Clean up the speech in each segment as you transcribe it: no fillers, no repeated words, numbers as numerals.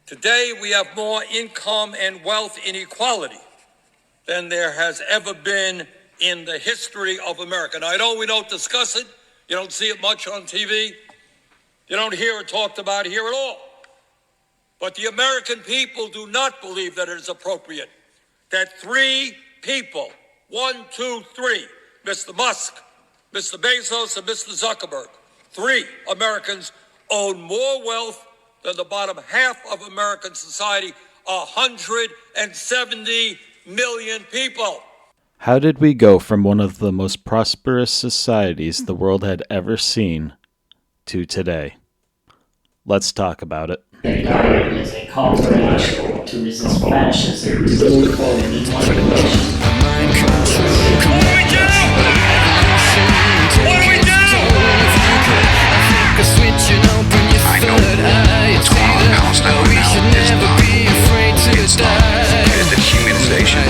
Today, we have more income and wealth inequality than there has ever been in the history of America. Now, I know we don't discuss it. You don't see it much on TV. You don't hear it talked about here at all. But the American people do not believe that it is appropriate that three people, 1, 2, 3, Mr. Musk, Mr. Bezos, and Mr. Zuckerberg, three Americans own more wealth than the bottom half of American society, 170 million people. How did we go from one of the most prosperous societies the world had ever seen to today? Let's talk about it. Inequality is a call for action to resist fascism, to move forward in one direction. I know what's going on in Palestine right now is wrong. It's wrong. It is the dehumanization.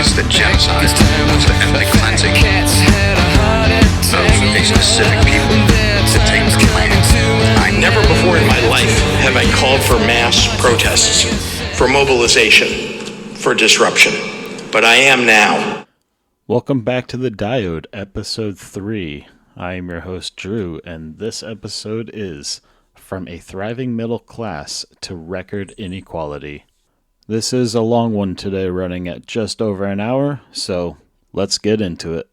It's the genocide. It's the ethnic cleansing of a specific people to take their land. I never before in my life have I called for mass protests, for mobilization, for disruption. But I am now. Welcome back to The Diode, Episode 3. I am your host, Drew, and this episode is From a Thriving Middle Class to Record Inequality. This is a long one today, running at just over an hour, so let's get into it.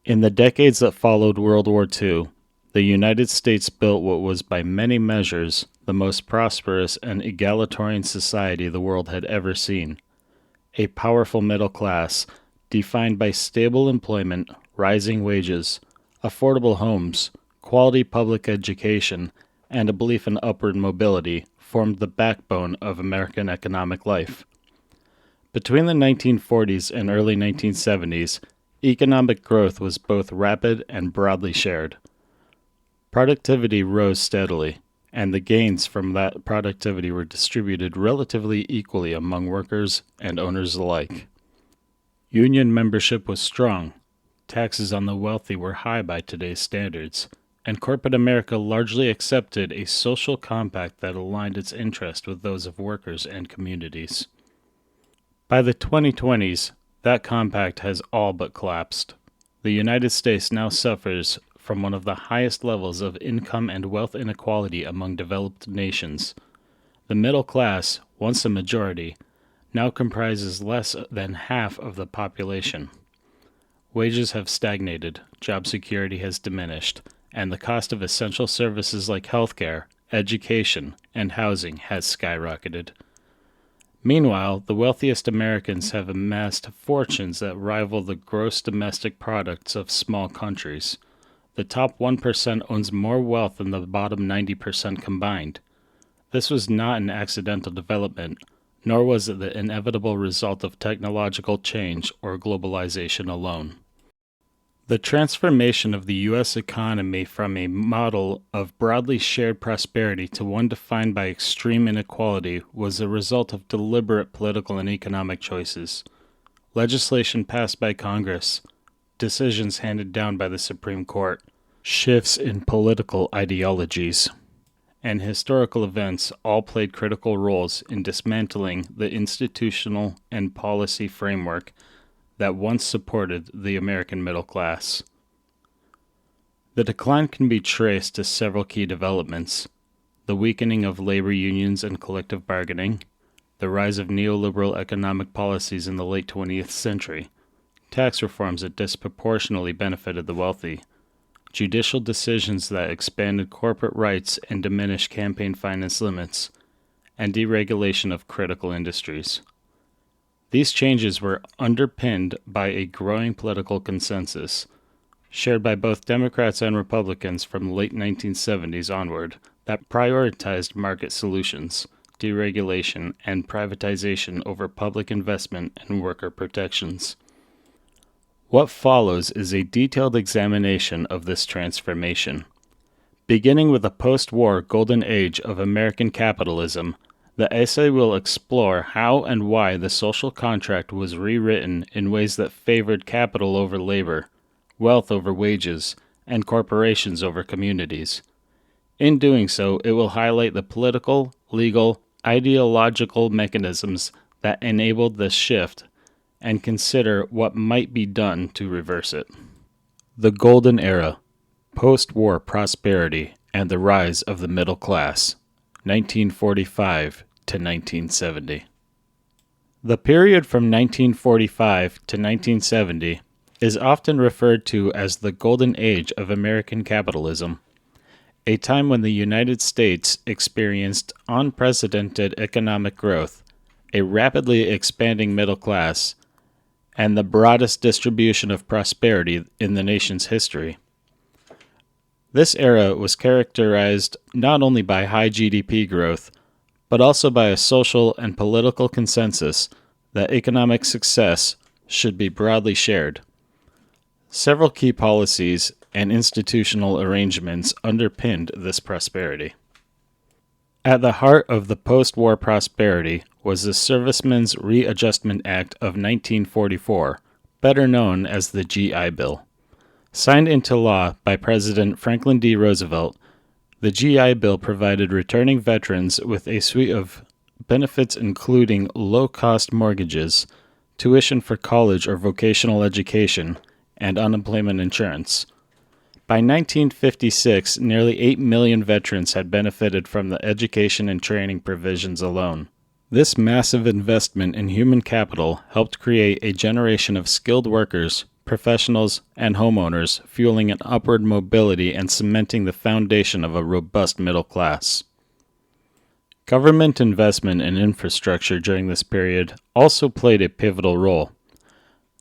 In the decades that followed World War II, the United States built what was by many measures the most prosperous and egalitarian society the world had ever seen. A powerful middle class, defined by stable employment, rising wages, affordable homes, quality public education, and a belief in upward mobility, formed the backbone of American economic life. Between the 1940s and early 1970s, economic growth was both rapid and broadly shared. Productivity rose steadily, and the gains from that productivity were distributed relatively equally among workers and owners alike. Union membership was strong, taxes on the wealthy were high by today's standards, and corporate America largely accepted a social compact that aligned its interest with those of workers and communities. By the 2020s, that compact has all but collapsed. The United States now suffers from one of the highest levels of income and wealth inequality among developed nations. The middle class, once a majority, now comprises less than half of the population. Wages have stagnated, job security has diminished, and the cost of essential services like healthcare, education, and housing has skyrocketed. Meanwhile, the wealthiest Americans have amassed fortunes that rival the gross domestic products of small countries. The top 1% owns more wealth than the bottom 90% combined. This was not an accidental development, nor was it the inevitable result of technological change or globalization alone. The transformation of the U.S. economy from a model of broadly shared prosperity to one defined by extreme inequality was a result of deliberate political and economic choices. Legislation passed by Congress, decisions handed down by the Supreme Court, shifts in political ideologies, and historical events all played critical roles in dismantling the institutional and policy framework that once supported the American middle class. The decline can be traced to several key developments: the weakening of labor unions and collective bargaining, the rise of neoliberal economic policies in the late 20th century, tax reforms that disproportionately benefited the wealthy, judicial decisions that expanded corporate rights and diminished campaign finance limits, and deregulation of critical industries. These changes were underpinned by a growing political consensus, shared by both Democrats and Republicans from the late 1970s onward, that prioritized market solutions, deregulation, and privatization over public investment and worker protections. What follows is a detailed examination of this transformation. Beginning with the post-war golden age of American capitalism, the essay will explore how and why the social contract was rewritten in ways that favored capital over labor, wealth over wages, and corporations over communities. In doing so, it will highlight the political, legal, ideological mechanisms that enabled this shift and consider what might be done to reverse it. The Golden Era, Post-War Prosperity, and the Rise of the Middle Class, 1945 to 1970. The period from 1945 to 1970 is often referred to as the Golden Age of American capitalism, a time when the United States experienced unprecedented economic growth, a rapidly expanding middle class, and the broadest distribution of prosperity in the nation's history. This era was characterized not only by high GDP growth, but also by a social and political consensus that economic success should be broadly shared. Several key policies and institutional arrangements underpinned this prosperity. At the heart of the post-war prosperity was the Servicemen's Readjustment Act of 1944, better known as the GI Bill. Signed into law by President Franklin D. Roosevelt, the GI Bill provided returning veterans with a suite of benefits including low-cost mortgages, tuition for college or vocational education, and unemployment insurance. By 1956, nearly 8 million veterans had benefited from the education and training provisions alone. This massive investment in human capital helped create a generation of skilled workers, professionals, and homeowners, fueling an upward mobility and cementing the foundation of a robust middle class. Government investment in infrastructure during this period also played a pivotal role.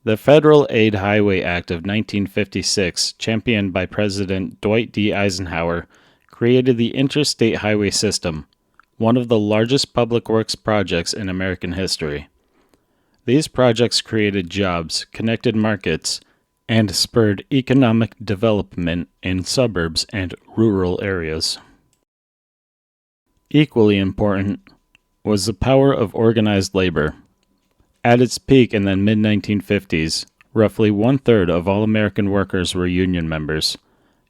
The Federal Aid Highway Act of 1956, championed by President Dwight D. Eisenhower, created the Interstate Highway System, one of the largest public works projects in American history. These projects created jobs, connected markets, and spurred economic development in suburbs and rural areas. Equally important was the power of organized labor. At its peak in the mid-1950s, roughly one-third of all American workers were union members.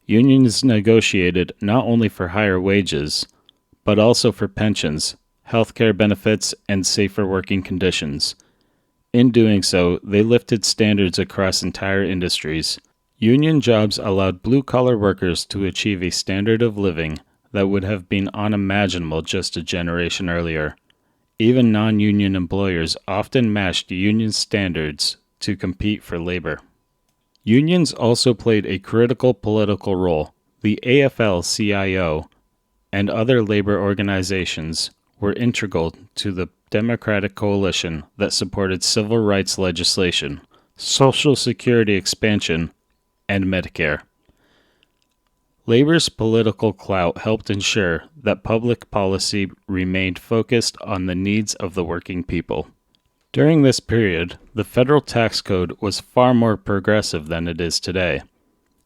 Unions negotiated not only for higher wages, but also for pensions, health care benefits, and safer working conditions. In doing so, they lifted standards across entire industries. Union jobs allowed blue-collar workers to achieve a standard of living that would have been unimaginable just a generation earlier. Even non-union employers often matched union standards to compete for labor. Unions also played a critical political role. The AFL-CIO and other labor organizations were integral to the Democratic coalition that supported civil rights legislation, Social Security expansion, and Medicare. Labor's political clout helped ensure that public policy remained focused on the needs of the working people. During this period, the federal tax code was far more progressive than it is today.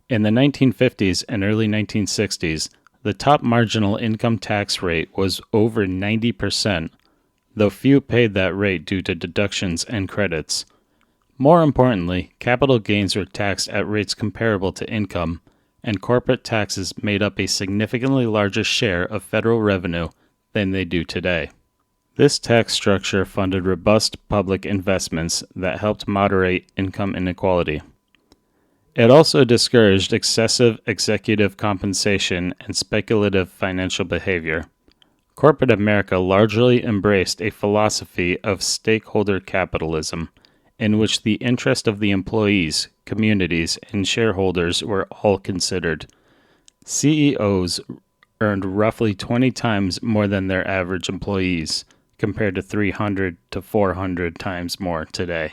In the 1950s and early 1960s, the top marginal income tax rate was over 90%, though few paid that rate due to deductions and credits. More importantly, capital gains were taxed at rates comparable to income, and corporate taxes made up a significantly larger share of federal revenue than they do today. This tax structure funded robust public investments that helped moderate income inequality. It also discouraged excessive executive compensation and speculative financial behavior. Corporate America largely embraced a philosophy of stakeholder capitalism, in which the interest of the employees, communities, and shareholders were all considered. CEOs earned roughly 20 times more than their average employees, compared to 300 to 400 times more today.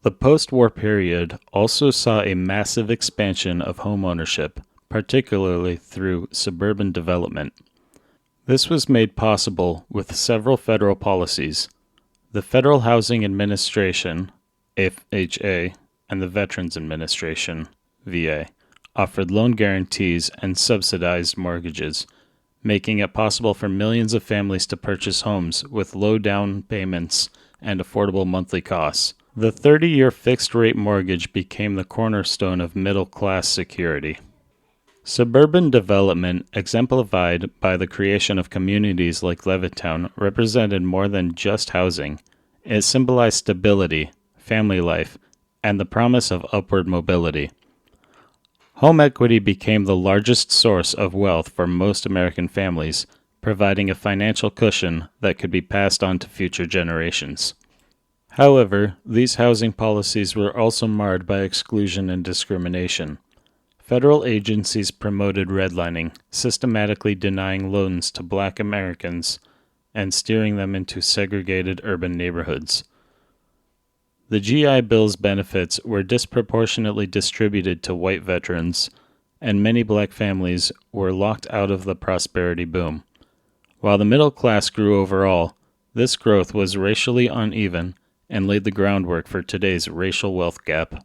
The post-war period also saw a massive expansion of home ownership, particularly through suburban development. This was made possible with several federal policies. The Federal Housing Administration, FHA, and the Veterans Administration, VA, offered loan guarantees and subsidized mortgages, making it possible for millions of families to purchase homes with low down payments and affordable monthly costs. The 30-year fixed-rate mortgage became the cornerstone of middle-class security. Suburban development, exemplified by the creation of communities like Levittown, represented more than just housing. It symbolized stability, family life, and the promise of upward mobility. Home equity became the largest source of wealth for most American families, providing a financial cushion that could be passed on to future generations. However, these housing policies were also marred by exclusion and discrimination. Federal agencies promoted redlining, systematically denying loans to Black Americans and steering them into segregated urban neighborhoods. The GI Bill's benefits were disproportionately distributed to white veterans, and many Black families were locked out of the prosperity boom. While the middle class grew overall, this growth was racially uneven and laid the groundwork for today's racial wealth gap.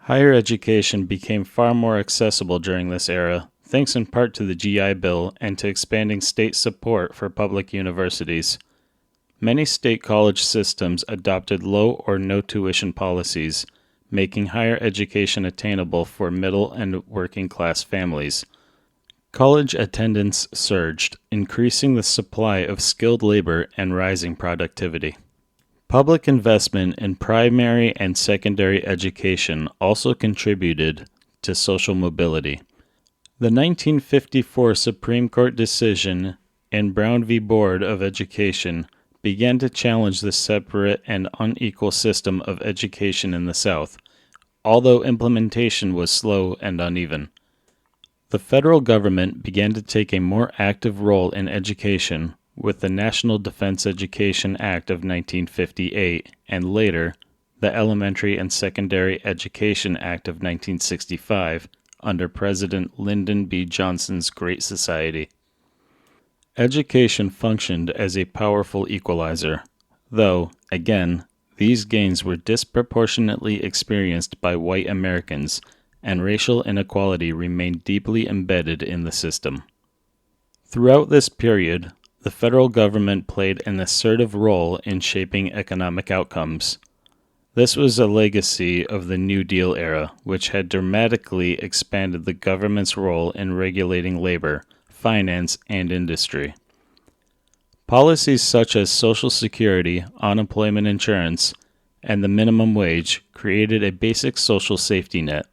Higher education became far more accessible during this era, thanks in part to the GI Bill and to expanding state support for public universities. Many state college systems adopted low or no tuition policies, making higher education attainable for middle and working class families. College attendance surged, increasing the supply of skilled labor and rising productivity. Public investment in primary and secondary education also contributed to social mobility. The 1954 Supreme Court decision in Brown v. Board of Education began to challenge the separate and unequal system of education in the South, although implementation was slow and uneven. The federal government began to take a more active role in education with the National Defense Education Act of 1958 and later the Elementary and Secondary Education Act of 1965 under President Lyndon B. Johnson's Great Society. Education functioned as a powerful equalizer, though, again, these gains were disproportionately experienced by white Americans, and racial inequality remained deeply embedded in the system. Throughout this period, the federal government played an assertive role in shaping economic outcomes. This was a legacy of the New Deal era, which had dramatically expanded the government's role in regulating labor, finance, and industry. Policies such as Social Security, unemployment insurance, and the minimum wage created a basic social safety net.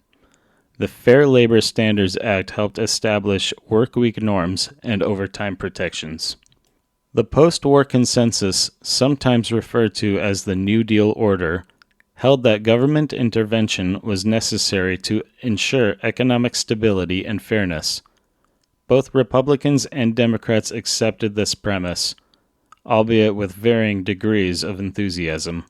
The Fair Labor Standards Act helped establish workweek norms and overtime protections. The post-war consensus, sometimes referred to as the New Deal Order, held that government intervention was necessary to ensure economic stability and fairness. Both Republicans and Democrats accepted this premise, albeit with varying degrees of enthusiasm.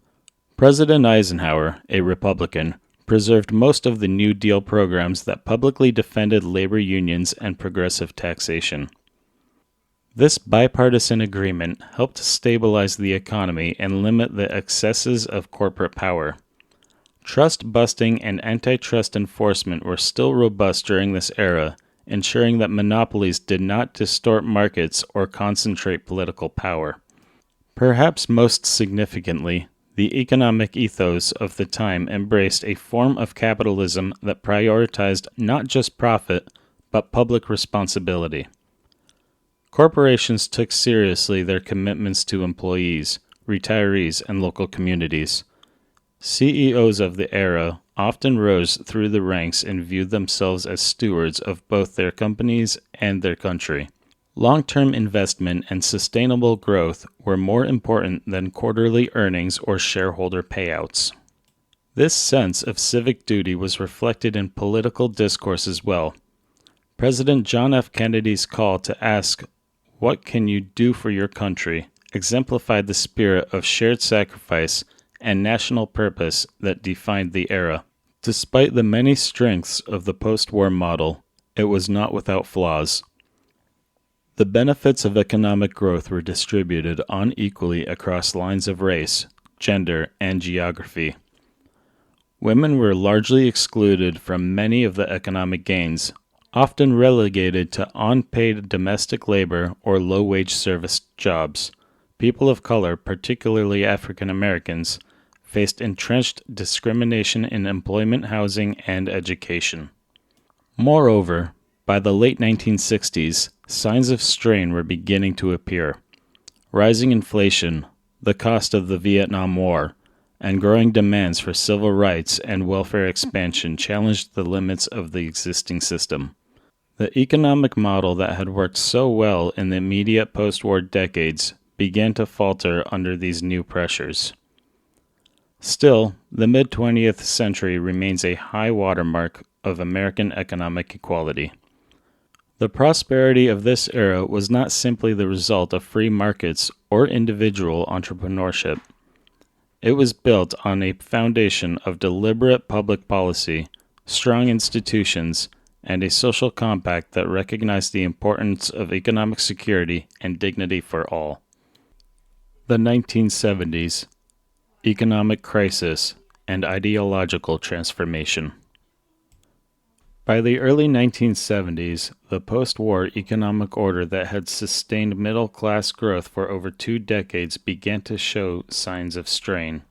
President Eisenhower, a Republican, preserved most of the New Deal programs that publicly defended labor unions and progressive taxation. This bipartisan agreement helped stabilize the economy and limit the excesses of corporate power. Trust busting and antitrust enforcement were still robust during this era, ensuring that monopolies did not distort markets or concentrate political power. Perhaps most significantly, the economic ethos of the time embraced a form of capitalism that prioritized not just profit, but public responsibility. Corporations took seriously their commitments to employees, retirees, and local communities. CEOs of the era often rose through the ranks and viewed themselves as stewards of both their companies and their country. Long-term investment and sustainable growth were more important than quarterly earnings or shareholder payouts. This sense of civic duty was reflected in political discourse as well. President John F. Kennedy's call to ask, "What can you do for your country?" exemplified the spirit of shared sacrifice and national purpose that defined the era. Despite the many strengths of the post-war model, it was not without flaws. The benefits of economic growth were distributed unequally across lines of race, gender, and geography. Women were largely excluded from many of the economic gains, often relegated to unpaid domestic labor or low-wage service jobs. People of color, particularly African Americans, faced entrenched discrimination in employment, housing, and education. Moreover, by the late 1960s, signs of strain were beginning to appear. Rising inflation, the cost of the Vietnam War, and growing demands for civil rights and welfare expansion challenged the limits of the existing system. The economic model that had worked so well in the immediate post-war decades began to falter under these new pressures. Still, the mid-20th century remains a high watermark of American economic equality. The prosperity of this era was not simply the result of free markets or individual entrepreneurship. It was built on a foundation of deliberate public policy, strong institutions, and a social compact that recognized the importance of economic security and dignity for all. The 1970s, economic crisis, and ideological transformation. By the early 1970s, the post-war economic order that had sustained middle-class growth for over 2 decades began to show signs of strain.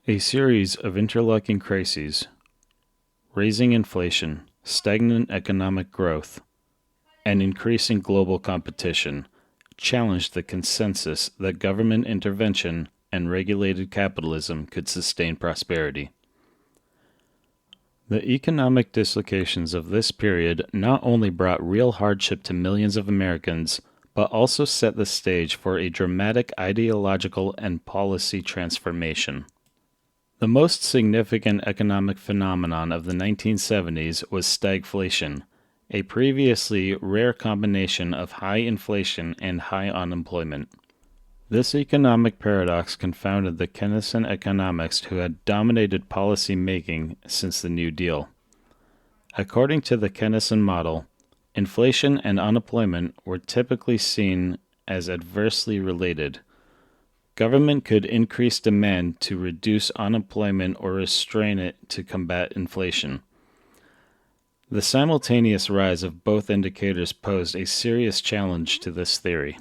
A series of interlocking crises, rising inflation, stagnant economic growth, and increasing global competition challenged the consensus that government intervention and regulated capitalism could sustain prosperity. The economic dislocations of this period not only brought real hardship to millions of Americans, but also set the stage for a dramatic ideological and policy transformation. The most significant economic phenomenon of the 1970s was stagflation, a previously rare combination of high inflation and high unemployment. This economic paradox confounded the Keynesian economists who had dominated policy making since the New Deal. According to the Keynesian model, inflation and unemployment were typically seen as adversely related. Government could increase demand to reduce unemployment or restrain it to combat inflation. The simultaneous rise of both indicators posed a serious challenge to this theory.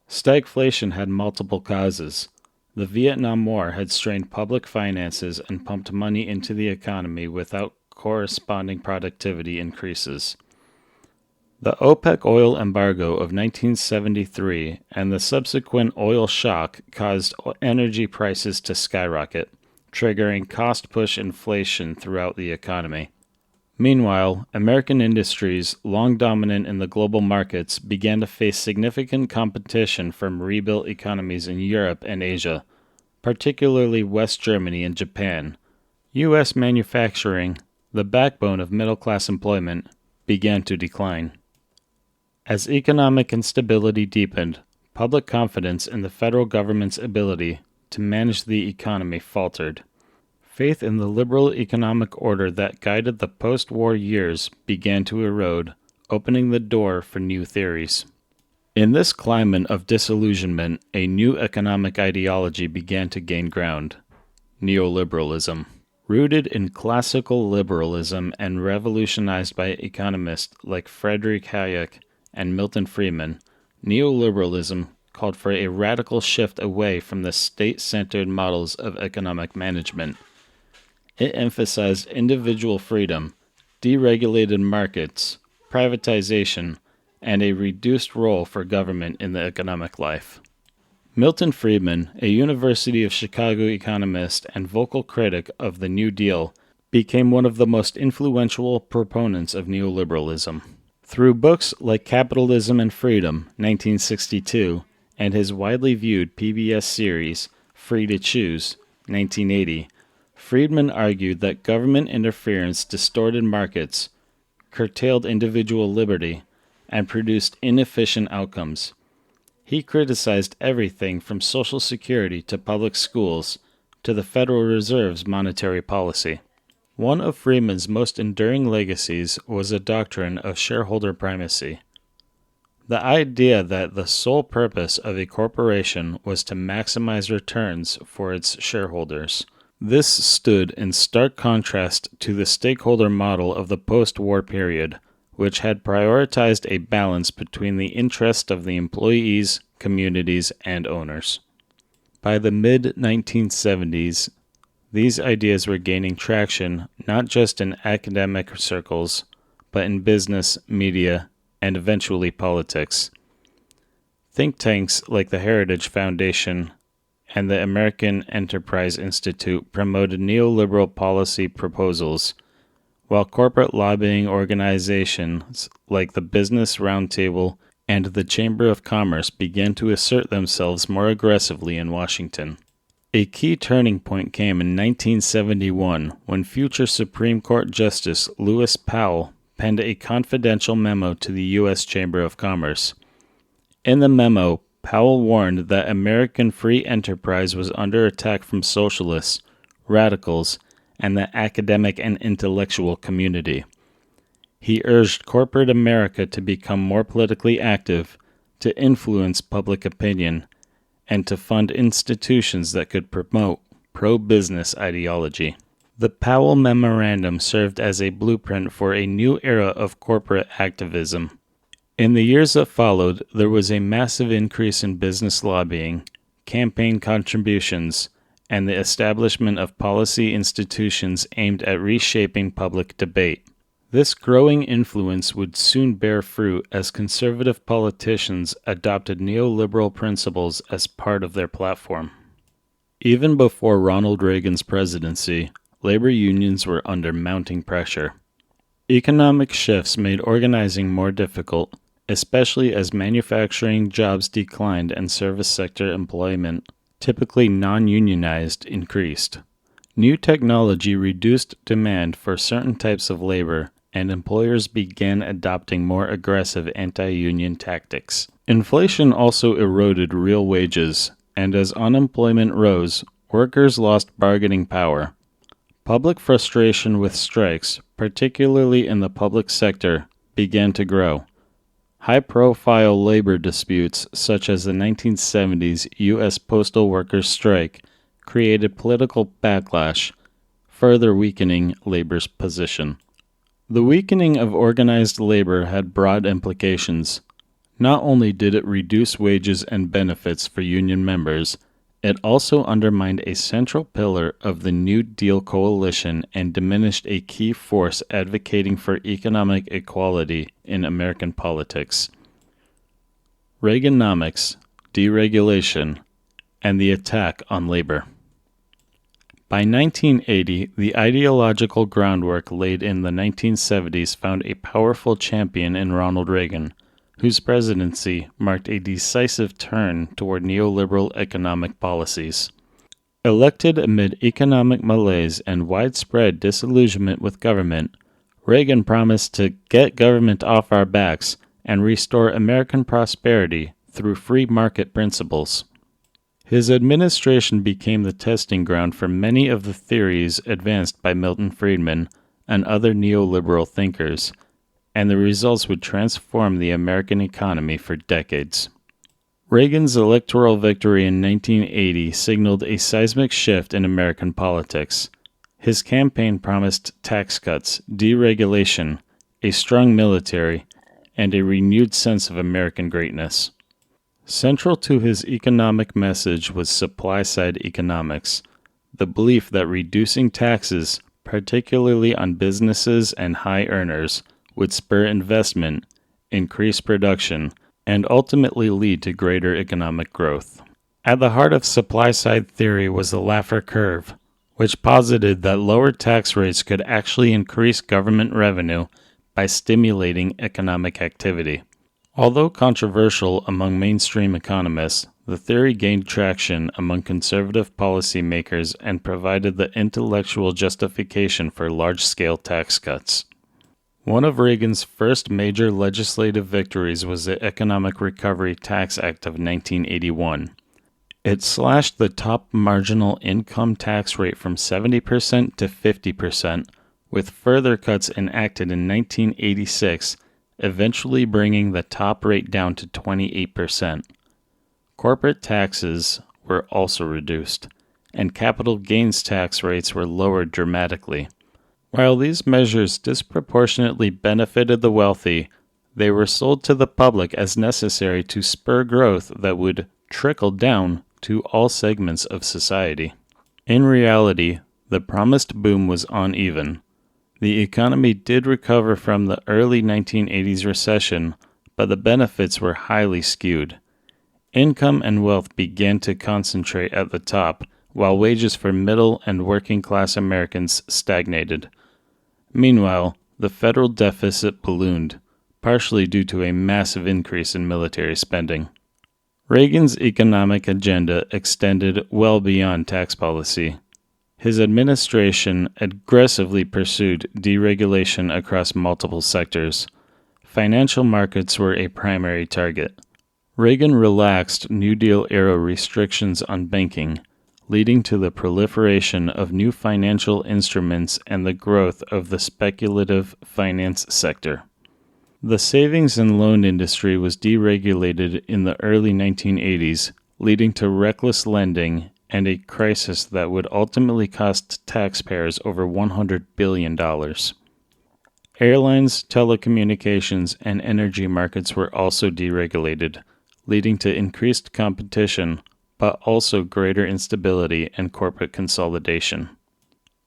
Stagflation had multiple causes. The Vietnam War had strained public finances and pumped money into the economy without corresponding productivity increases. The OPEC oil embargo of 1973 and the subsequent oil shock caused energy prices to skyrocket, triggering cost-push inflation throughout the economy. Meanwhile, American industries, long dominant in the global markets, began to face significant competition from rebuilt economies in Europe and Asia, particularly West Germany and Japan. U.S. manufacturing, the backbone of middle-class employment, began to decline. As economic instability deepened, public confidence in the federal government's ability to manage the economy faltered. Faith in the liberal economic order that guided the post-war years began to erode, opening the door for new theories. In this climate of disillusionment, a new economic ideology began to gain ground: neoliberalism. Rooted in classical liberalism and revolutionized by economists like Friedrich Hayek and Milton Friedman, neoliberalism called for a radical shift away from the state-centered models of economic management. It emphasized individual freedom, deregulated markets, privatization, and a reduced role for government in the economic life. Milton Friedman, a University of Chicago economist and vocal critic of the New Deal, became one of the most influential proponents of neoliberalism. Through books like Capitalism and Freedom, 1962, and his widely viewed PBS series, Free to Choose, 1980, Friedman argued that government interference distorted markets, curtailed individual liberty, and produced inefficient outcomes. He criticized everything from Social Security to public schools to the Federal Reserve's monetary policy. One of Friedman's most enduring legacies was a doctrine of shareholder primacy. The idea that the sole purpose of a corporation was to maximize returns for its shareholders. This stood in stark contrast to the stakeholder model of the post-war period, which had prioritized a balance between the interest of the employees, communities, and owners. By the mid-1970s, These ideas were gaining traction not just in academic circles, but in business, media, and eventually politics. Think tanks like the Heritage Foundation and the American Enterprise Institute promoted neoliberal policy proposals, while corporate lobbying organizations like the Business Roundtable and the Chamber of Commerce began to assert themselves more aggressively in Washington. A key turning point came in 1971 when future Supreme Court Justice Lewis Powell penned a confidential memo to the U.S. Chamber of Commerce. In the memo, Powell warned that American free enterprise was under attack from socialists, radicals, and the academic and intellectual community. He urged corporate America to become more politically active, to influence public opinion, and to fund institutions that could promote pro-business ideology. The Powell Memorandum served as a blueprint for a new era of corporate activism. In the years that followed, there was a massive increase in business lobbying, campaign contributions, and the establishment of policy institutions aimed at reshaping public debate. This growing influence would soon bear fruit as conservative politicians adopted neoliberal principles as part of their platform. Even before Ronald Reagan's presidency, labor unions were under mounting pressure. Economic shifts made organizing more difficult, especially as manufacturing jobs declined and service sector employment, typically non-unionized, increased. New technology reduced demand for certain types of labor, and employers began adopting more aggressive anti-union tactics. Inflation also eroded real wages, and as unemployment rose, workers lost bargaining power. Public frustration with strikes, particularly in the public sector, began to grow. High-profile labor disputes, such as the 1970s U.S. Postal Workers' strike, created political backlash, further weakening labor's position. The weakening of organized labor had broad implications. Not only did it reduce wages and benefits for union members, it also undermined a central pillar of the New Deal coalition and diminished a key force advocating for economic equality in American politics. Reaganomics, deregulation, and the attack on labor. By 1980, the ideological groundwork laid in the 1970s found a powerful champion in Ronald Reagan, whose presidency marked a decisive turn toward neoliberal economic policies. Elected amid economic malaise and widespread disillusionment with government, Reagan promised to get government off our backs and restore American prosperity through free market principles. His administration became the testing ground for many of the theories advanced by Milton Friedman and other neoliberal thinkers, and the results would transform the American economy for decades. Reagan's electoral victory in 1980 signaled a seismic shift in American politics. His campaign promised tax cuts, deregulation, a strong military, and a renewed sense of American greatness. Central to his economic message was supply-side economics, the belief that reducing taxes, particularly on businesses and high earners, would spur investment, increase production, and ultimately lead to greater economic growth. At the heart of supply-side theory was the Laffer curve, which posited that lower tax rates could actually increase government revenue by stimulating economic activity. Although controversial among mainstream economists, the theory gained traction among conservative policymakers and provided the intellectual justification for large-scale tax cuts. One of Reagan's first major legislative victories was the Economic Recovery Tax Act of 1981. It slashed the top marginal income tax rate from 70% to 50%, with further cuts enacted in 1986, eventually bringing the top rate down to 28%. Corporate taxes were also reduced, and capital gains tax rates were lowered dramatically. While these measures disproportionately benefited the wealthy, they were sold to the public as necessary to spur growth that would trickle down to all segments of society. In reality, the promised boom was uneven. The economy did recover from the early 1980s recession, but the benefits were highly skewed. Income and wealth began to concentrate at the top, while wages for middle and working class Americans stagnated. Meanwhile, the federal deficit ballooned, partially due to a massive increase in military spending. Reagan's economic agenda extended well beyond tax policy. His administration aggressively pursued deregulation across multiple sectors. Financial markets were a primary target. Reagan relaxed New Deal-era restrictions on banking, leading to the proliferation of new financial instruments and the growth of the speculative finance sector. The savings and loan industry was deregulated in the early 1980s, leading to reckless lending and a crisis that would ultimately cost taxpayers over $100 billion. Airlines, telecommunications, and energy markets were also deregulated, leading to increased competition, but also greater instability and corporate consolidation.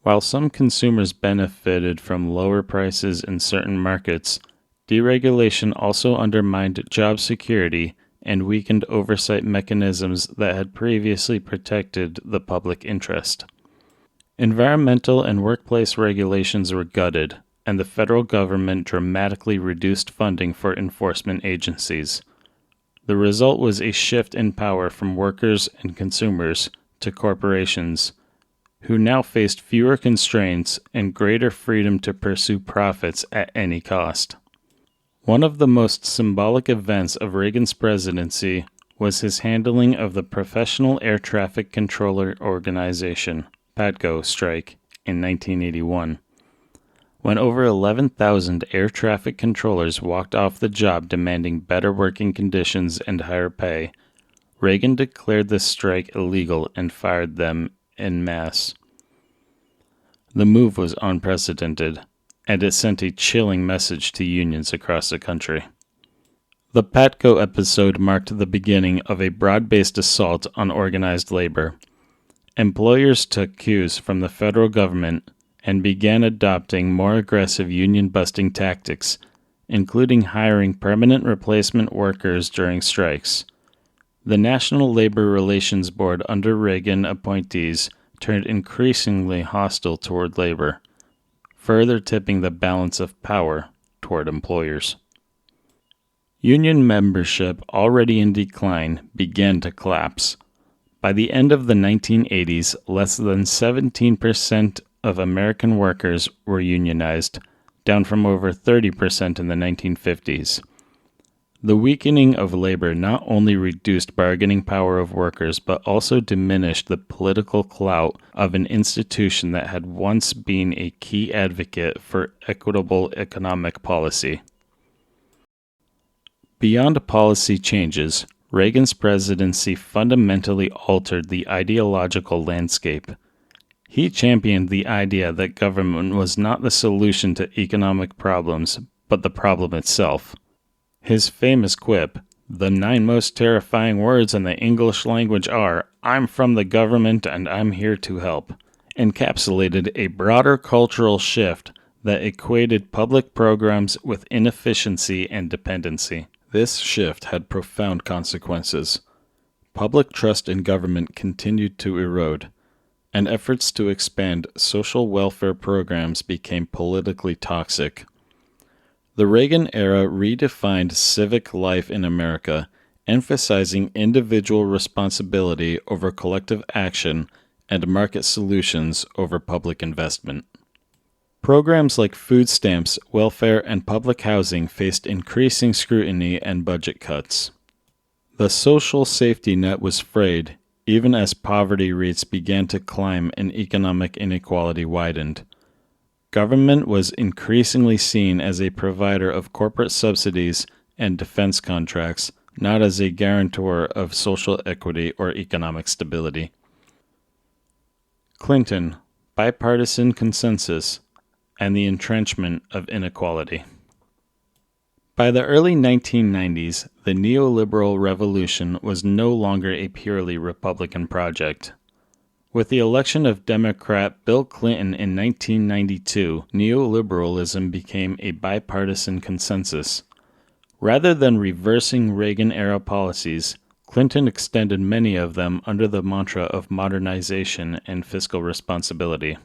While some consumers benefited from lower prices in certain markets, deregulation also undermined job security and weakened oversight mechanisms that had previously protected the public interest. Environmental and workplace regulations were gutted, and the federal government dramatically reduced funding for enforcement agencies. The result was a shift in power from workers and consumers to corporations, who now faced fewer constraints and greater freedom to pursue profits at any cost. One of the most symbolic events of Reagan's presidency was his handling of the Professional Air Traffic Controller Organization, PATCO, strike in 1981. When over 11,000 air traffic controllers walked off the job demanding better working conditions and higher pay, Reagan declared the strike illegal and fired them en masse. The move was unprecedented, and it sent a chilling message to unions across the country. The PATCO episode marked the beginning of a broad-based assault on organized labor. Employers took cues from the federal government and began adopting more aggressive union-busting tactics, including hiring permanent replacement workers during strikes. The National Labor Relations Board under Reagan appointees turned increasingly hostile toward labor, further tipping the balance of power toward employers. Union membership, already in decline, began to collapse. By the end of the 1980s, less than 17% of American workers were unionized, down from over 30% in the 1950s. The weakening of labor not only reduced bargaining power of workers, but also diminished the political clout of an institution that had once been a key advocate for equitable economic policy. Beyond policy changes, Reagan's presidency fundamentally altered the ideological landscape. He championed the idea that government was not the solution to economic problems, but the problem itself. His famous quip, "The 9 most terrifying words in the English language are, 'I'm from the government and I'm here to help,' encapsulated a broader cultural shift that equated public programs with inefficiency and dependency. This shift had profound consequences. Public trust in government continued to erode, and efforts to expand social welfare programs became politically toxic. The Reagan era redefined civic life in America, emphasizing individual responsibility over collective action and market solutions over public investment. Programs like food stamps, welfare, and public housing faced increasing scrutiny and budget cuts. The social safety net was frayed, even as poverty rates began to climb and economic inequality widened. Government was increasingly seen as a provider of corporate subsidies and defense contracts, not as a guarantor of social equity or economic stability. Clinton, bipartisan consensus, and the entrenchment of inequality. By the early 1990s, the neoliberal revolution was no longer a purely Republican project. With the election of Democrat Bill Clinton in 1992, neoliberalism became a bipartisan consensus. Rather than reversing Reagan-era policies, Clinton extended many of them under the mantra of modernization and fiscal responsibility.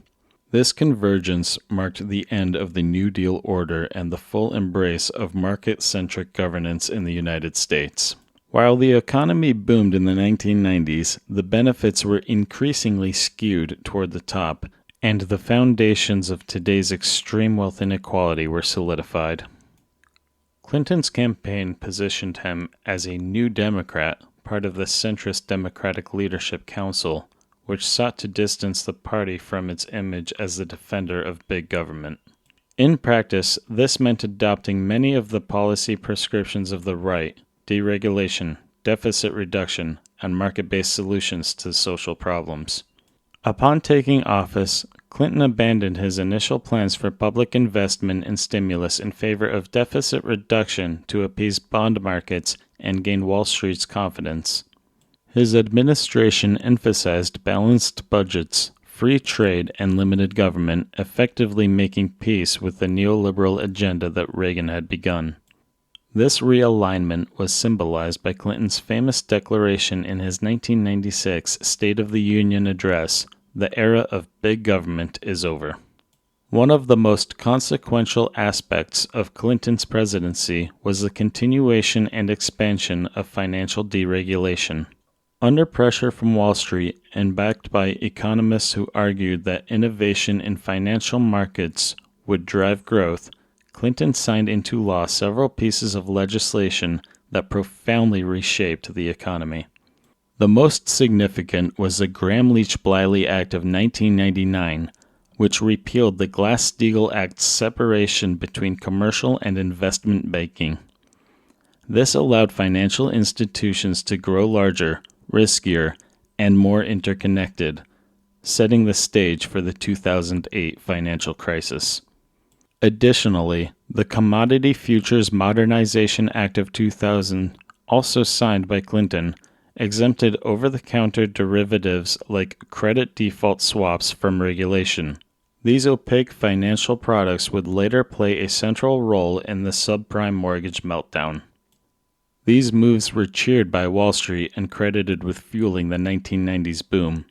This convergence marked the end of the New Deal order and the full embrace of market-centric governance in the United States. While the economy boomed in the 1990s, the benefits were increasingly skewed toward the top, and the foundations of today's extreme wealth inequality were solidified. Clinton's campaign positioned him as a New Democrat, part of the centrist Democratic Leadership Council, which sought to distance the party from its image as the defender of big government. In practice, this meant adopting many of the policy prescriptions of the right: deregulation, deficit reduction, and market-based solutions to social problems. Upon taking office, Clinton abandoned his initial plans for public investment and stimulus in favor of deficit reduction to appease bond markets and gain Wall Street's confidence. His administration emphasized balanced budgets, free trade, and limited government, effectively making peace with the neoliberal agenda that Reagan had begun. This realignment was symbolized by Clinton's famous declaration in his 1996 State of the Union address: "The era of big government is over." One of the most consequential aspects of Clinton's presidency was the continuation and expansion of financial deregulation. Under pressure from Wall Street and backed by economists who argued that innovation in financial markets would drive growth, Clinton signed into law several pieces of legislation that profoundly reshaped the economy. The most significant was the Gramm-Leach-Bliley Act of 1999, which repealed the Glass-Steagall Act's separation between commercial and investment banking. This allowed financial institutions to grow larger, riskier, and more interconnected, setting the stage for the 2008 financial crisis. Additionally, the Commodity Futures Modernization Act of 2000, also signed by Clinton, exempted over-the-counter derivatives like credit default swaps from regulation. These opaque financial products would later play a central role in the subprime mortgage meltdown. These moves were cheered by Wall Street and credited with fueling the 1990s boom.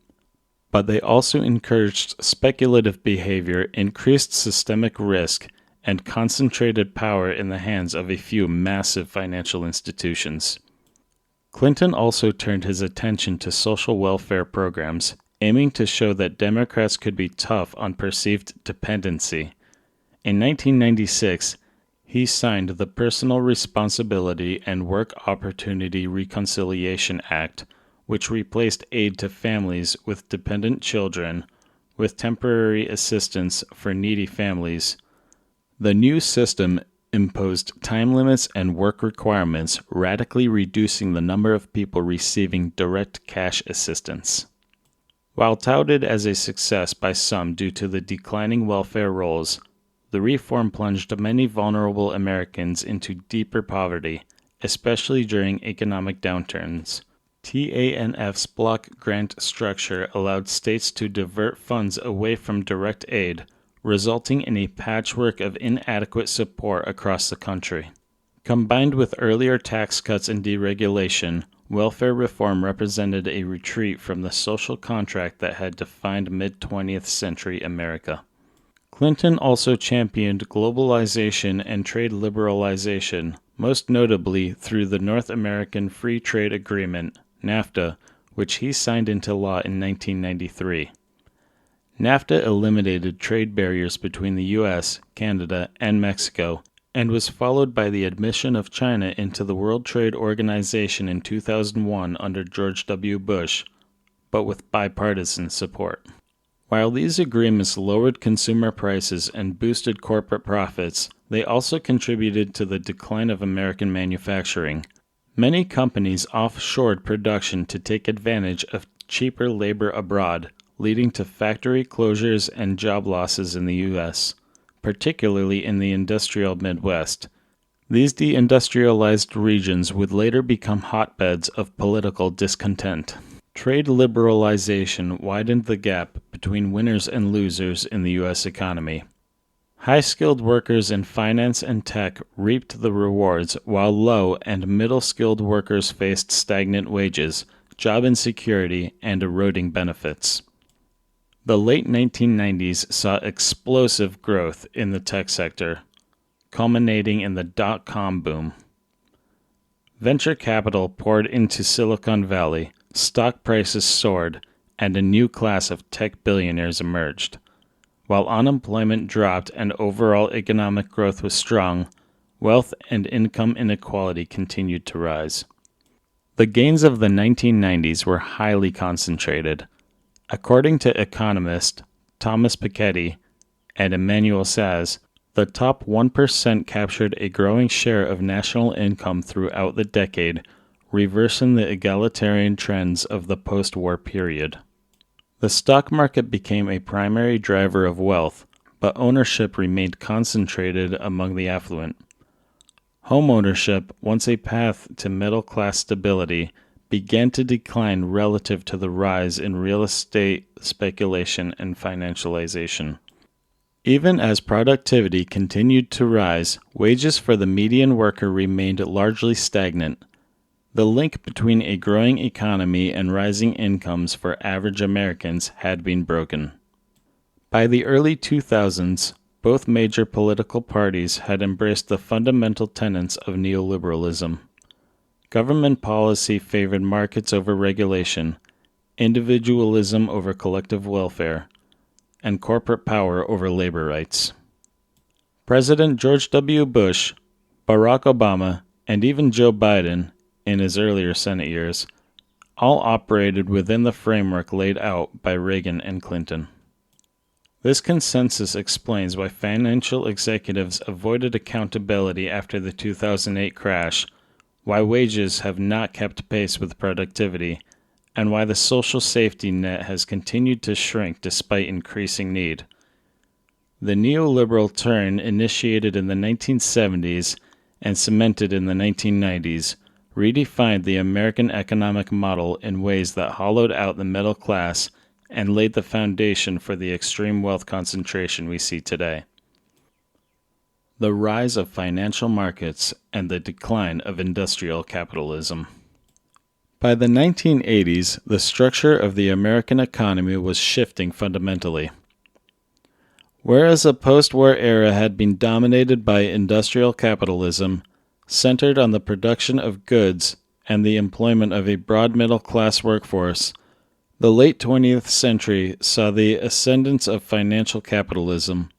But they also encouraged speculative behavior, increased systemic risk, and concentrated power in the hands of a few massive financial institutions. Clinton also turned his attention to social welfare programs, aiming to show that Democrats could be tough on perceived dependency. In 1996, he signed the Personal Responsibility and Work Opportunity Reconciliation Act, which replaced aid to families with dependent children with temporary assistance for needy families. The new system imposed time limits and work requirements, radically reducing the number of people receiving direct cash assistance. While touted as a success by some due to the declining welfare rolls, the reform plunged many vulnerable Americans into deeper poverty, especially during economic downturns. TANF's block grant structure allowed states to divert funds away from direct aid, resulting in a patchwork of inadequate support across the country. Combined with earlier tax cuts and deregulation, welfare reform represented a retreat from the social contract that had defined mid-20th century America. Clinton also championed globalization and trade liberalization, most notably through the North American Free Trade Agreement, NAFTA, which he signed into law in 1993. NAFTA eliminated trade barriers between the U.S., Canada, and Mexico, and was followed by the admission of China into the World Trade Organization in 2001 under George W. Bush, but with bipartisan support. While these agreements lowered consumer prices and boosted corporate profits, they also contributed to the decline of American manufacturing. Many companies offshored production to take advantage of cheaper labor abroad, leading to factory closures and job losses in the U.S., particularly in the industrial Midwest. These deindustrialized regions would later become hotbeds of political discontent. Trade liberalization widened the gap between winners and losers in the U.S. economy. High-skilled workers in finance and tech reaped the rewards, while low- and middle-skilled workers faced stagnant wages, job insecurity, and eroding benefits. The late 1990s saw explosive growth in the tech sector, culminating in the dot-com boom. Venture capital poured into Silicon Valley, stock prices soared, and a new class of tech billionaires emerged. While unemployment dropped and overall economic growth was strong, wealth and income inequality continued to rise. The gains of the 1990s were highly concentrated. According to economist Thomas Piketty and Emmanuel Saez, the top 1% captured a growing share of national income throughout the decade, reversing the egalitarian trends of the post-war period. The stock market became a primary driver of wealth, but ownership remained concentrated among the affluent. Home ownership, once a path to middle-class stability, began to decline relative to the rise in real estate speculation and financialization. Even as productivity continued to rise, wages for the median worker remained largely stagnant. The link between a growing economy and rising incomes for average Americans had been broken. By the early 2000s, both major political parties had embraced the fundamental tenets of neoliberalism. Government policy favored markets over regulation, individualism over collective welfare, and corporate power over labor rights. President George W. Bush, Barack Obama, and even Joe Biden, in his earlier Senate years, all operated within the framework laid out by Reagan and Clinton. This consensus explains why financial executives avoided accountability after the 2008 crash, why wages have not kept pace with productivity, and why the social safety net has continued to shrink despite increasing need. The neoliberal turn, initiated in the 1970s and cemented in the 1990s, redefined the American economic model in ways that hollowed out the middle class and laid the foundation for the extreme wealth concentration we see today. The rise of financial markets and the decline of industrial capitalism. By the 1980s, the structure of the American economy was shifting fundamentally. Whereas the post-war era had been dominated by industrial capitalism, centered on the production of goods and the employment of a broad middle-class workforce, the late 20th century saw the ascendance of financial capitalism.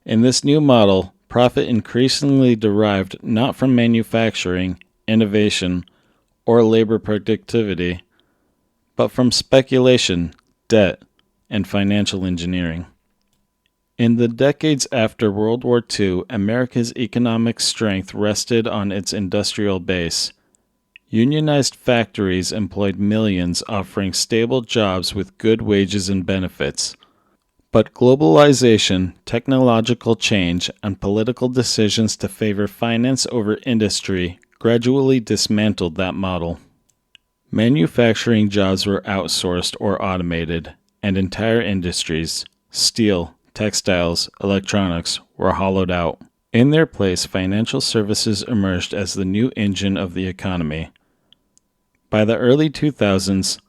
In this new model, profit increasingly derived not from manufacturing, innovation, or labor productivity, but from speculation, debt, and financial engineering. In the decades after World War II, America's economic strength rested on its industrial base. Unionized factories employed millions, offering stable jobs with good wages and benefits. But globalization, technological change, and political decisions to favor finance over industry gradually dismantled that model. Manufacturing jobs were outsourced or automated, and entire industries, steel, textiles, electronics, were hollowed out. In their place, financial services emerged as the new engine of the economy. By the early 2000s,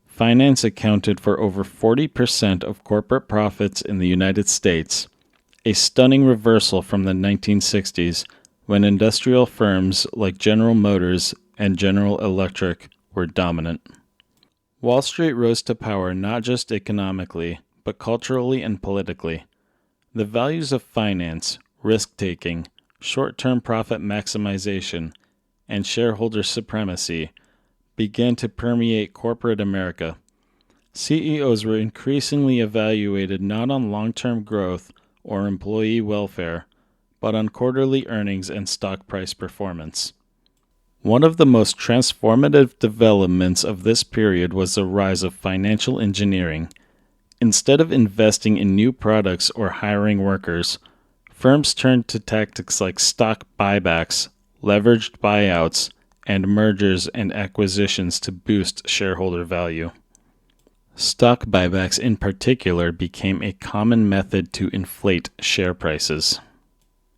finance accounted for over 40% of corporate profits in the United States, a stunning reversal from the 1960s, when industrial firms like General Motors and General Electric were dominant. Wall Street rose to power not just economically, but culturally and politically. The values of finance, risk-taking, short-term profit maximization, and shareholder supremacy began to permeate corporate America. CEOs were increasingly evaluated not on long-term growth or employee welfare, but on quarterly earnings and stock price performance. One of the most transformative developments of this period was the rise of financial engineering. Instead of investing in new products or hiring workers, firms turned to tactics like stock buybacks, leveraged buyouts, and mergers and acquisitions to boost shareholder value. Stock buybacks in particular became a common method to inflate share prices.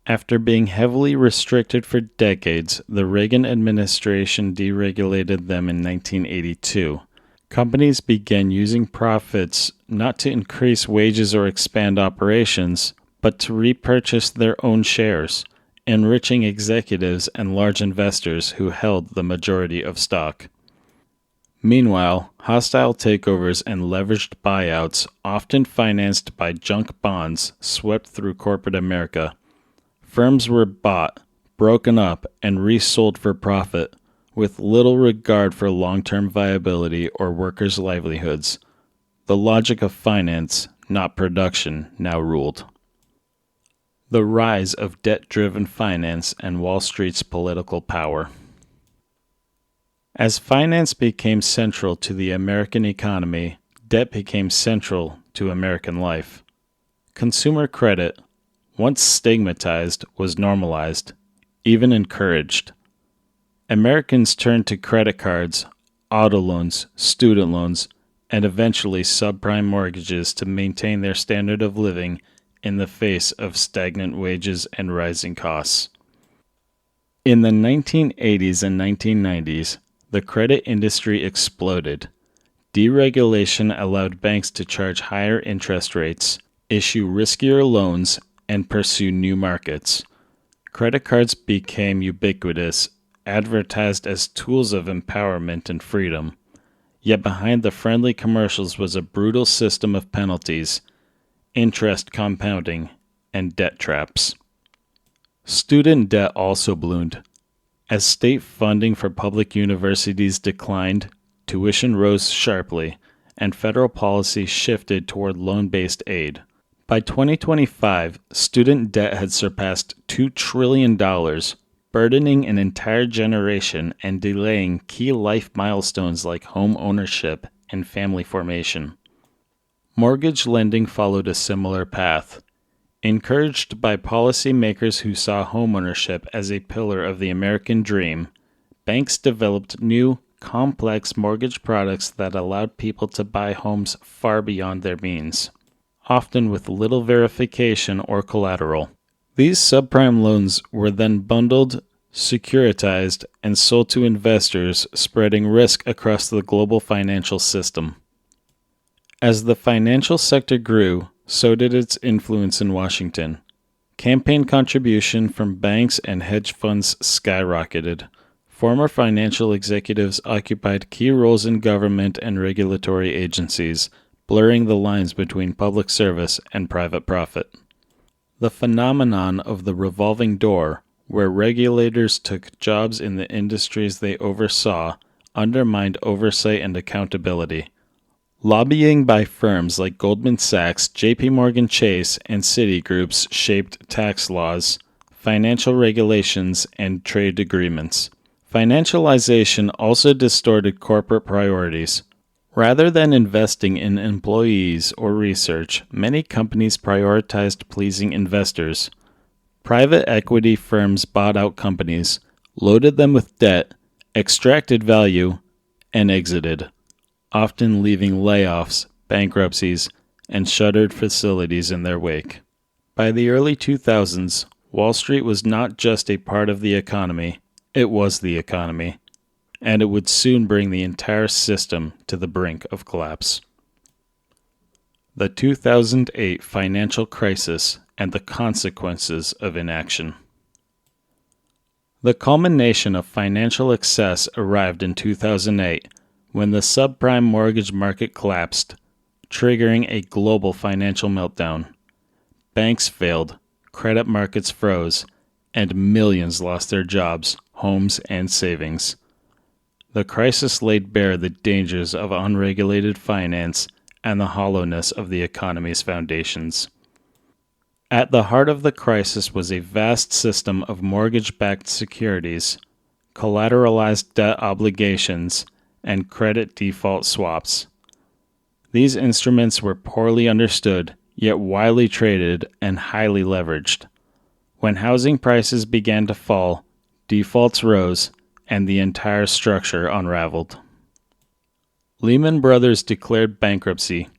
After being heavily restricted for decades, the Reagan administration deregulated them in 1982. Companies began using profits not to increase wages or expand operations, but to repurchase their own shares, enriching executives and large investors who held the majority of stock. Meanwhile, hostile takeovers and leveraged buyouts, often financed by junk bonds, swept through corporate America. Firms were bought, broken up, and resold for profit, with little regard for long-term viability or workers' livelihoods. The logic of finance, not production, now ruled. The rise of debt-driven finance and Wall Street's political power. As finance became central to the American economy, debt became central to American life. Consumer credit, once stigmatized, was normalized, even encouraged. Americans turned to credit cards, auto loans, student loans, and eventually subprime mortgages to maintain their standard of living in the face of stagnant wages and rising costs. In the 1980s and 1990s, the credit industry exploded. Deregulation allowed banks to charge higher interest rates, issue riskier loans, and pursue new markets. Credit cards became ubiquitous, advertised as tools of empowerment and freedom. Yet behind the friendly commercials was a brutal system of penalties, interest compounding, and debt traps. Student debt also bloomed. As state funding for public universities declined, tuition rose sharply, and federal policy shifted toward loan-based aid. By 2025, student debt had surpassed $2 trillion, burdening an entire generation and delaying key life milestones like home ownership and family formation. Mortgage lending followed a similar path. Encouraged by policymakers who saw homeownership as a pillar of the American dream, banks developed new, complex mortgage products that allowed people to buy homes far beyond their means, often with little verification or collateral. These subprime loans were then bundled, securitized, and sold to investors, spreading risk across the global financial system. As the financial sector grew, so did its influence in Washington. Campaign contribution from banks and hedge funds skyrocketed. Former financial executives occupied key roles in government and regulatory agencies, blurring the lines between public service and private profit. The phenomenon of the revolving door, where regulators took jobs in the industries they oversaw, undermined oversight and accountability. Lobbying by firms like Goldman Sachs, JP Chase, and Citigroup shaped tax laws, financial regulations, and trade agreements. Financialization also distorted corporate priorities. Rather than investing in employees or research, many companies prioritized pleasing investors. Private equity firms bought out companies, loaded them with debt, extracted value, and exited, often leaving layoffs, bankruptcies, and shuttered facilities in their wake. By the early 2000s, Wall Street was not just a part of the economy, it was the economy, and it would soon bring the entire system to the brink of collapse. The 2008 financial crisis and the consequences of inaction. The culmination of financial excess arrived in 2008, when the subprime mortgage market collapsed, triggering a global financial meltdown. Banks failed, credit markets froze, and millions lost their jobs, homes, and savings. The crisis laid bare the dangers of unregulated finance and the hollowness of the economy's foundations. At the heart of the crisis was a vast system of mortgage-backed securities, collateralized debt obligations, and credit default swaps. These instruments were poorly understood, yet widely traded and highly leveraged. When housing prices began to fall, defaults rose, and the entire structure unraveled. Lehman Brothers declared bankruptcy.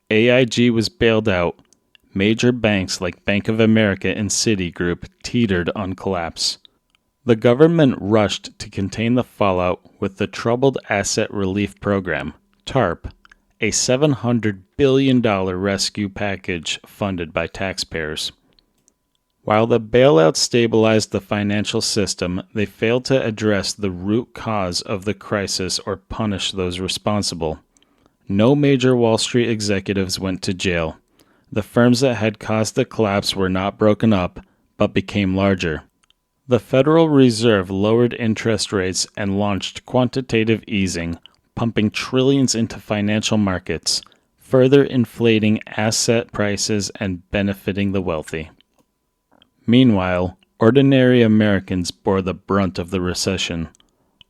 AIG was bailed out. Major banks like Bank of America and Citigroup teetered on collapse. The government rushed to contain the fallout with the Troubled Asset Relief Program, TARP, a $700 billion rescue package funded by taxpayers. While the bailout stabilized the financial system, they failed to address the root cause of the crisis or punish those responsible. No major Wall Street executives went to jail. The firms that had caused the collapse were not broken up, but became larger. The Federal Reserve lowered interest rates and launched quantitative easing, pumping trillions into financial markets, further inflating asset prices and benefiting the wealthy. Meanwhile, ordinary Americans bore the brunt of the recession.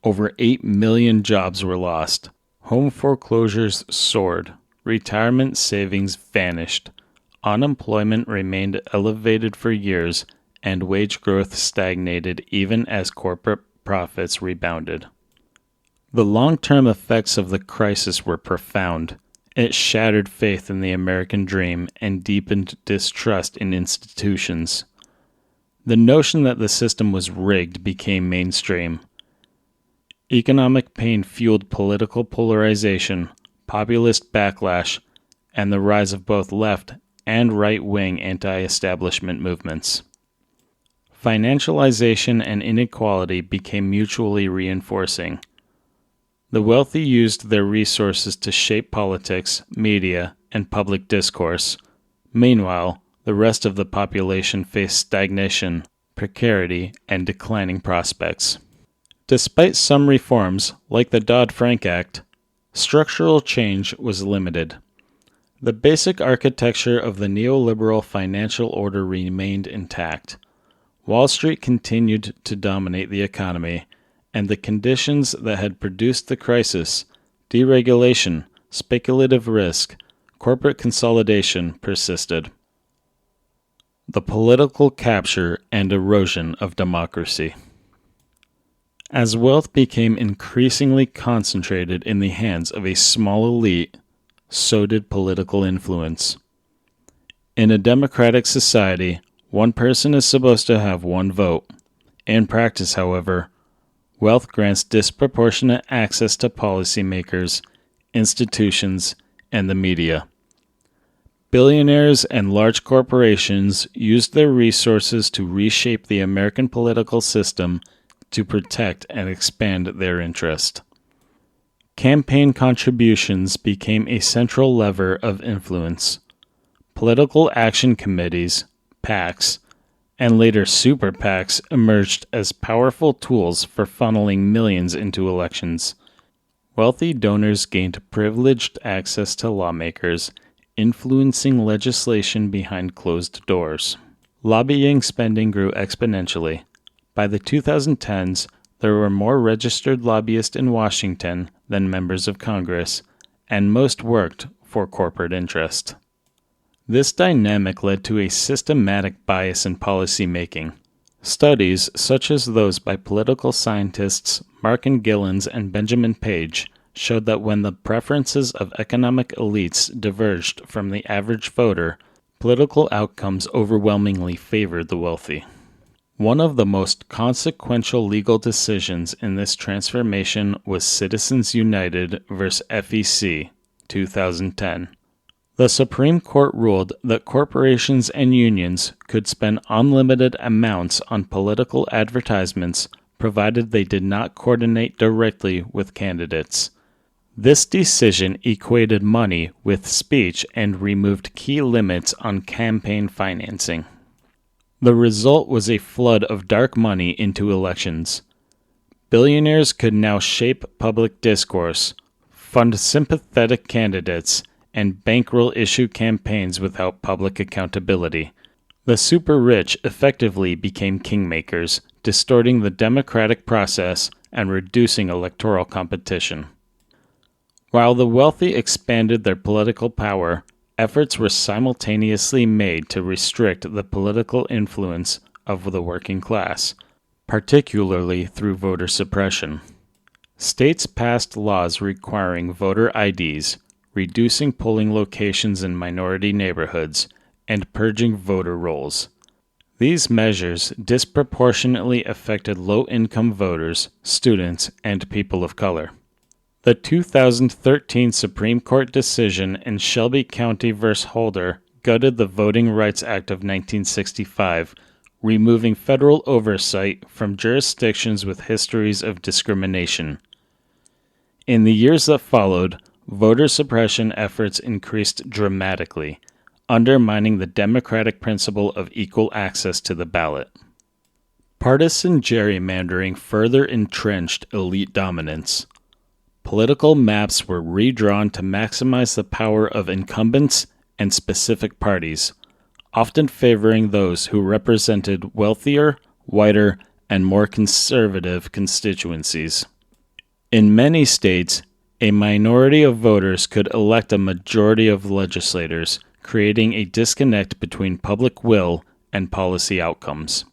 Over 8 million jobs were lost. Home foreclosures soared. Retirement savings vanished. Unemployment remained elevated for years, and wage growth stagnated even as corporate profits rebounded. The long-term effects of the crisis were profound. It shattered faith in the American dream and deepened distrust in institutions. The notion that the system was rigged became mainstream. Economic pain fueled political polarization, populist backlash, and the rise of both left and right-wing anti-establishment movements. Financialization and inequality became mutually reinforcing. The wealthy used their resources to shape politics, media, and public discourse. Meanwhile, the rest of the population faced stagnation, precarity, and declining prospects. Despite some reforms, like the Dodd-Frank Act, structural change was limited. The basic architecture of the neoliberal financial order remained intact. Wall Street continued to dominate the economy, and the conditions that had produced the crisis, deregulation, speculative risk, corporate consolidation, persisted. The political capture and erosion of democracy. As wealth became increasingly concentrated in the hands of a small elite, so did political influence. In a democratic society, one person is supposed to have one vote. In practice, however, wealth grants disproportionate access to policymakers, institutions, and the media. Billionaires and large corporations used their resources to reshape the American political system to protect and expand their interest. Campaign contributions became a central lever of influence. Political action committees, PACs, and later super PACs emerged as powerful tools for funneling millions into elections. Wealthy donors gained privileged access to lawmakers, influencing legislation behind closed doors. Lobbying spending grew exponentially. By the 2010s, there were more registered lobbyists in Washington than members of Congress, and most worked for corporate interest. This dynamic led to a systematic bias in policy making. Studies, such as those by political scientists Markin Gillens and Benjamin Page, showed that when the preferences of economic elites diverged from the average voter, political outcomes overwhelmingly favored the wealthy. One of the most consequential legal decisions in this transformation was Citizens United v. FEC, 2010. The Supreme Court ruled that corporations and unions could spend unlimited amounts on political advertisements provided they did not coordinate directly with candidates. This decision equated money with speech and removed key limits on campaign financing. The result was a flood of dark money into elections. Billionaires could now shape public discourse, fund sympathetic candidates, and bankroll issue campaigns without public accountability. The super rich effectively became kingmakers, distorting the democratic process and reducing electoral competition. While the wealthy expanded their political power, efforts were simultaneously made to restrict the political influence of the working class. particularly through voter suppression. States passed laws requiring voter IDs, reducing polling locations in minority neighborhoods, and purging voter rolls. These measures disproportionately affected low-income voters, students, and people of color. The 2013 Supreme Court decision in Shelby County v. Holder gutted the Voting Rights Act of 1965, removing federal oversight from jurisdictions with histories of discrimination. In the years that followed, voter suppression efforts increased dramatically, undermining the democratic principle of equal access to the ballot. Partisan gerrymandering further entrenched elite dominance. Political maps were redrawn to maximize the power of incumbents and specific parties, often favoring those who represented wealthier, whiter, and more conservative constituencies. In many states, a minority of voters could elect a majority of legislators, creating a disconnect between public will and policy outcomes.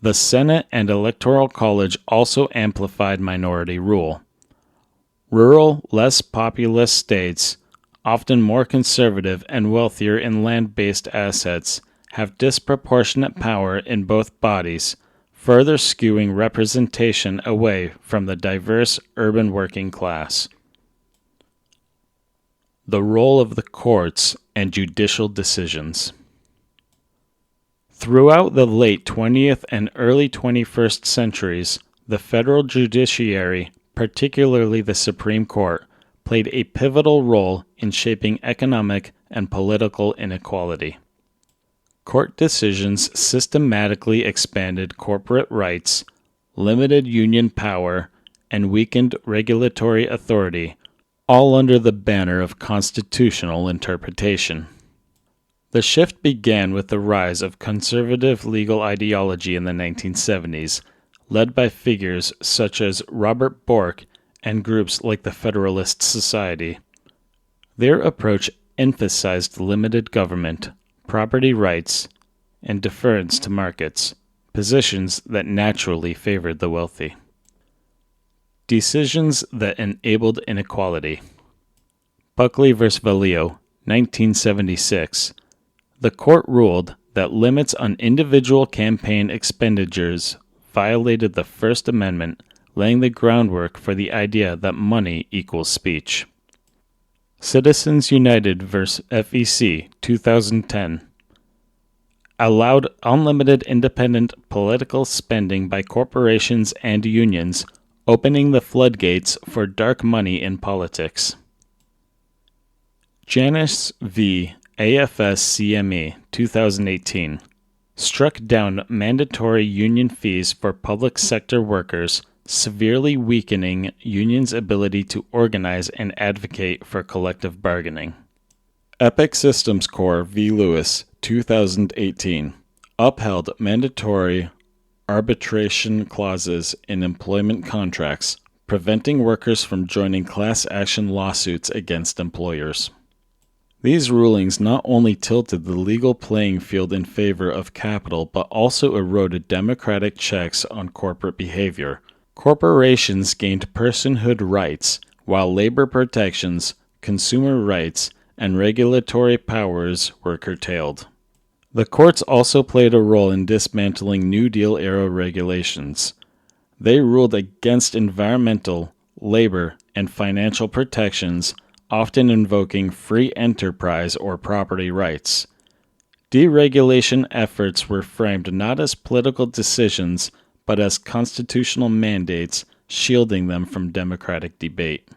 The Senate and Electoral College also amplified minority rule. Rural, less populous states, often more conservative and wealthier in land-based assets, have disproportionate power in both bodies, further skewing representation away from the diverse urban working class. The role of the courts and judicial decisions. Throughout the late 20th and early 21st centuries, the federal judiciary, particularly the Supreme Court, played a pivotal role in shaping economic and political inequality. Court decisions systematically expanded corporate rights, limited union power, and weakened regulatory authority, all under the banner of constitutional interpretation. The shift began with the rise of conservative legal ideology in the 1970s, led by figures such as Robert Bork and groups like the Federalist Society. Their approach emphasized limited government, property rights, and deference to markets, positions that naturally favored the wealthy. Decisions that enabled inequality. Buckley v. Valeo, 1976. The court ruled that limits on individual campaign expenditures violated the First Amendment, laying the groundwork for the idea that money equals speech. Citizens United v. FEC, 2010. Allowed unlimited independent political spending by corporations and unions, opening the floodgates for dark money in politics. Janus v. AFS-CME, 2018, struck down mandatory union fees for public sector workers, severely weakening unions' ability to organize and advocate for collective bargaining. Epic Systems Corp. v. Lewis, 2018, upheld mandatory arbitration clauses in employment contracts, preventing workers from joining class action lawsuits against employers. These rulings not only tilted the legal playing field in favor of capital, but also eroded democratic checks on corporate behavior. Corporations gained personhood rights, while labor protections, consumer rights, and regulatory powers were curtailed. The courts also played a role in dismantling New Deal-era regulations. They ruled against environmental, labor, and financial protections, often invoking free enterprise or property rights. Deregulation efforts were framed not as political decisions, but as constitutional mandates, shielding them from democratic debate.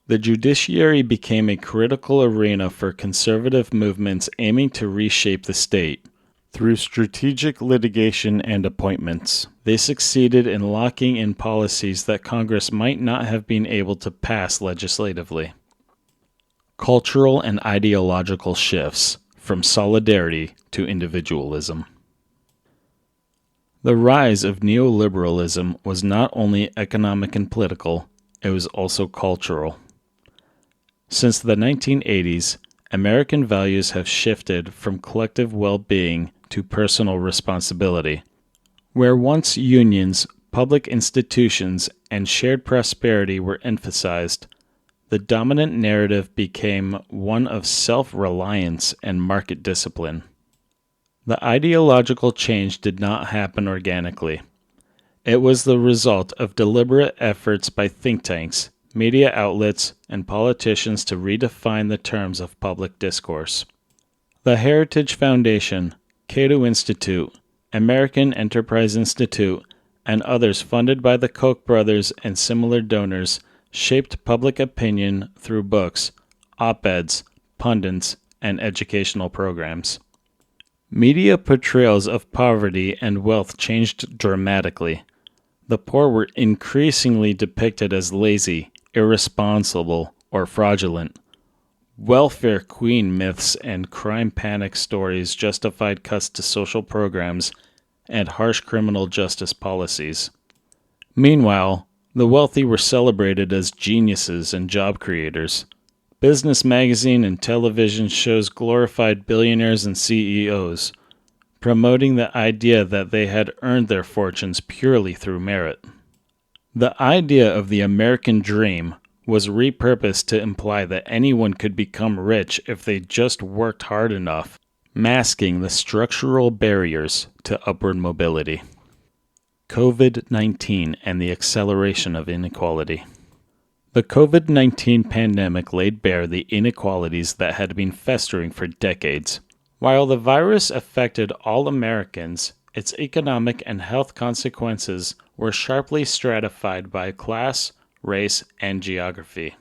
The judiciary became a critical arena for conservative movements aiming to reshape the state. Through strategic litigation and appointments, they succeeded in locking in policies that Congress might not have been able to pass legislatively. Cultural and ideological shifts, from solidarity to individualism. The rise of neoliberalism was not only economic and political, it was also cultural. Since the 1980s, American values have shifted from collective well-being to personal responsibility. Where once unions, public institutions, and shared prosperity were emphasized, the dominant narrative became one of self-reliance and market discipline. The ideological change did not happen organically. It was the result of deliberate efforts by think tanks, media outlets, and politicians to redefine the terms of public discourse. The Heritage Foundation, Cato Institute, American Enterprise Institute, and others funded by the Koch brothers and similar donors shaped public opinion through books, op-eds, pundits, and educational programs. Media portrayals of poverty and wealth changed dramatically. The poor were increasingly depicted as lazy, irresponsible, or fraudulent. Welfare queen myths and crime panic stories justified cuts to social programs and harsh criminal justice policies. Meanwhile, the wealthy were celebrated as geniuses and job creators. Business magazine and television shows glorified billionaires and CEOs, promoting the idea that they had earned their fortunes purely through merit. The idea of the American dream was repurposed to imply that anyone could become rich if they just worked hard enough, masking the structural barriers to upward mobility. COVID-19 and the acceleration of inequality. The COVID-19 pandemic laid bare the inequalities that had been festering for decades. While the virus affected all Americans, its economic and health consequences were sharply stratified by class, race, and geography.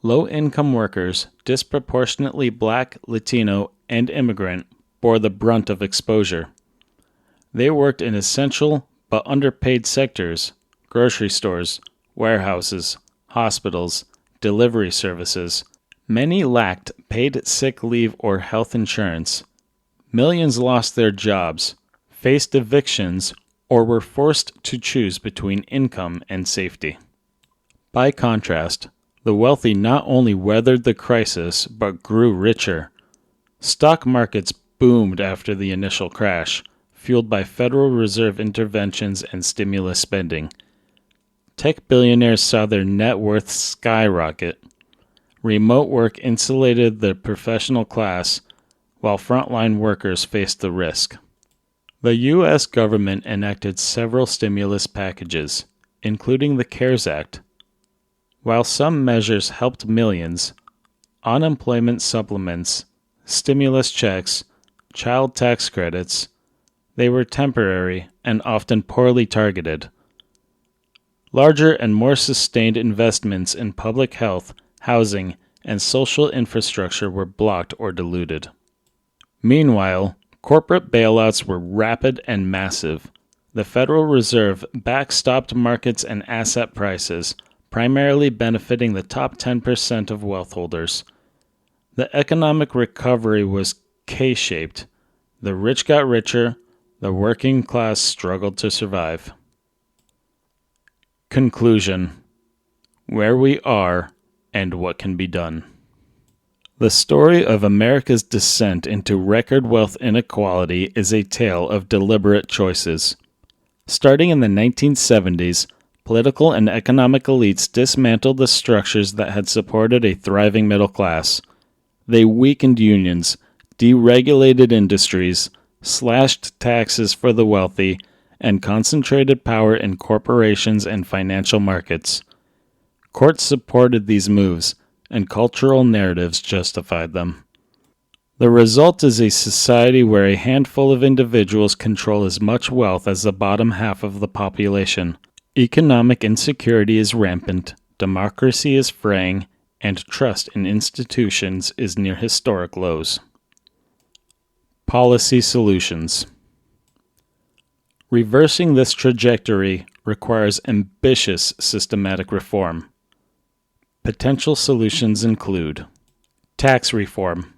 Low-income workers, disproportionately Black, Latino, and immigrant, bore the brunt of exposure. They worked in essential but underpaid sectors: grocery stores, warehouses, hospitals, delivery services. Many lacked paid sick leave or health insurance. Millions lost their jobs, faced evictions, or were forced to choose between income and safety. By contrast, the wealthy not only weathered the crisis but grew richer. Stock markets boomed after the initial crash, fueled by Federal Reserve interventions and stimulus spending. Tech billionaires saw their net worth skyrocket. Remote work insulated the professional class, while frontline workers faced the risk. The U.S. government enacted several stimulus packages, including the CARES Act. While some measures helped millions, unemployment supplements, stimulus checks, child tax credits, they were temporary and often poorly targeted. Larger and more sustained investments in public health, housing, and social infrastructure were blocked or diluted. Meanwhile, corporate bailouts were rapid and massive. The Federal Reserve backstopped markets and asset prices, primarily benefiting the top 10% of wealth holders. The economic recovery was K-shaped. The rich got richer, the working class struggled to survive. Conclusion: where we are and what can be done. The story of America's descent into record wealth inequality is a tale of deliberate choices. Starting in the 1970s, political and economic elites dismantled the structures that had supported a thriving middle class. They weakened unions, deregulated industries, slashed taxes for the wealthy, and concentrated power in corporations and financial markets. Courts supported these moves, and cultural narratives justified them. The result is a society where a handful of individuals control as much wealth as the bottom half of the population. Economic insecurity is rampant, democracy is fraying, and trust in institutions is near historic lows. Policy solutions. Reversing this trajectory requires ambitious systematic reform. Potential solutions include tax reform,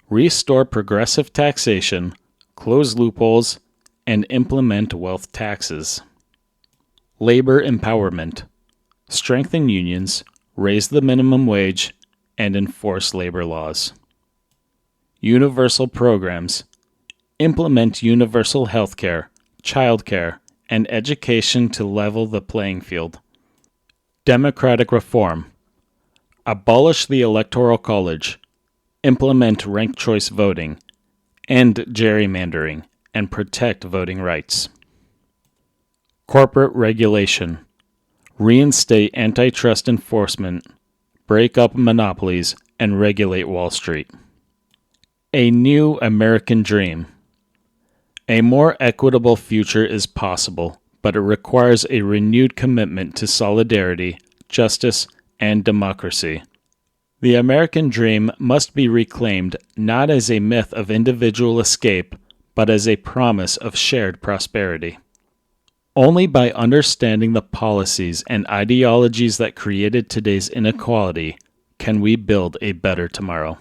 restore progressive taxation, close loopholes, and implement wealth taxes. Labor empowerment, strengthen unions, raise the minimum wage, and enforce labor laws. Universal programs, implement universal health care, childcare, and education to level the playing field. Democratic reform. Abolish the Electoral College. Implement ranked choice voting. End gerrymandering, and protect voting rights. Corporate regulation. Reinstate antitrust enforcement, break up monopolies, and regulate Wall Street. A new American dream. A more equitable future is possible, but it requires a renewed commitment to solidarity, justice, and democracy. The American dream must be reclaimed not as a myth of individual escape, but as a promise of shared prosperity. Only by understanding the policies and ideologies that created today's inequality can we build a better tomorrow.